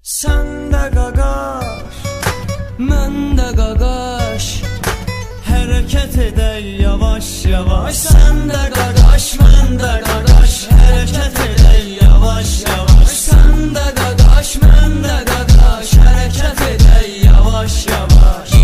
Sen de qaqaş, mən də qaqaş, hərəkət edək yavaş yavaş. Sen de qaqaş, mən də qaqaş, hərəkət edək yavaş yavaş. Sen de qaqaş, mən də qaqaş, hərəkət edək yavaş yavaş.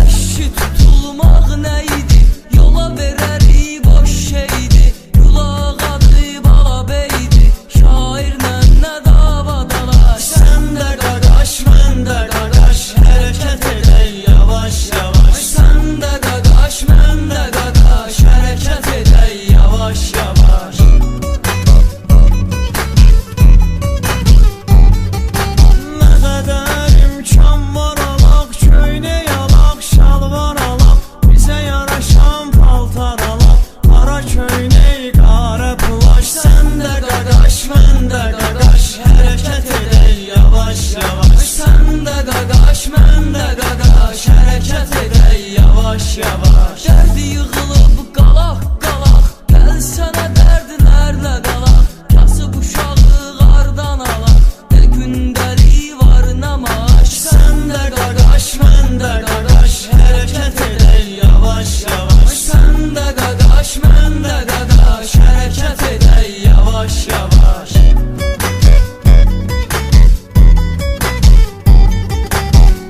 Eşki tutulmaq nə idi? Yola verərik boş şeydi. Qulağadı babeydi, şairlə nə dava dalaş. Sən də qaqaş, mən də qaqaş, hərəkət edək yavaş yavaş. Sən də qaqaş, mən də qaqaş, hərəkət edək yavaş yavaş. Nə qədər imkan var alaq, köynək alaq, şalvar alaq, bizə yaraşan paltar alaq, qara köynək, qara plaş. Sən də qaqaş, mən də qaqaş, hərəkət edək yavaş yavaş. Sən də qaqaş, mən də qaqaş, hərəkət edək yavaş yavaş. Dərdi yığılıb qalaq qalaq, gəl sənə dərdlərlə qalaq. Kasıb uşağı qardan alaq, nə gündəlik var nə maaş. Sən də qaqaş, mən də qaqaş, hərəkət edək yavaş yavaş. Sən də qaqaş, mən də qaqaş, hərəkət edək yavaş yavaş.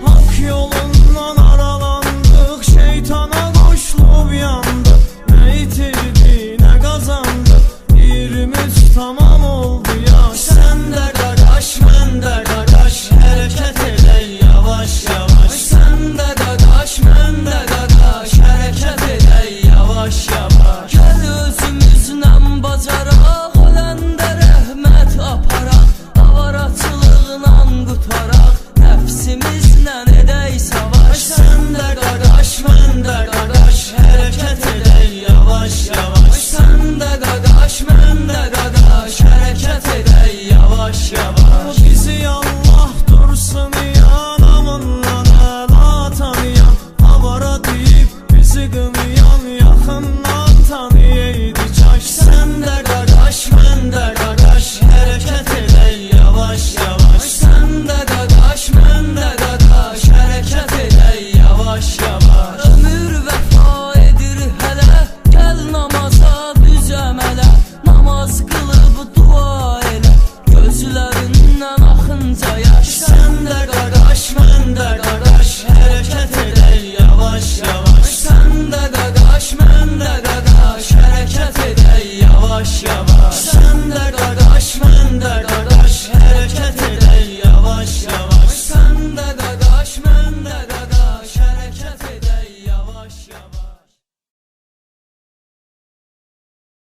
Hak yolundan aralandıq, şeytana qoşulub yandıq. Nə itirdi, nə qazandı, 23 tamam oldu yaş. Sən də qaqaş, mən də qaqaş, hərəkət edək yavaş yavaş. Sən də qaqaş, mən də qaqaş, hərəkət edək yavaş yavaş. Gəl özümüzlə bacaraq, öləndə rəhmət aparaq, avaraçılıqla qutaraq, nəfsimizlə edək savaş. Sən də qaqaş, mən də qaqaş, hərəkət edək yavaş yavaş. Sən də qaqaş, mən də qaqaş, hərəkət edək yavaş yavaş. Bizi Allah dursun yanamından əla tanıyan, avara deyib bizi qınayan, yaxından tanıyaydı kaş. Sən də qaqaş, mən də qaqaş, hərəkət edək yavaş yavaş. Sən də qaqaş, mən də qaqaş, hərəkət edək yavaş yavaş. Ömür vəfa edir hələ, gəl namaza düz əmələ. Namaz qılıb dua elə, gözlərindən axınca yaş. Sən də qaqaş, mən də qaqaş, hərəkət edək yavaş yavaş. Sən də qaqaş, mən də qaqaş, hərəkət edək yavaş yavaş. Sən də qaqaş, mən də qaqaş.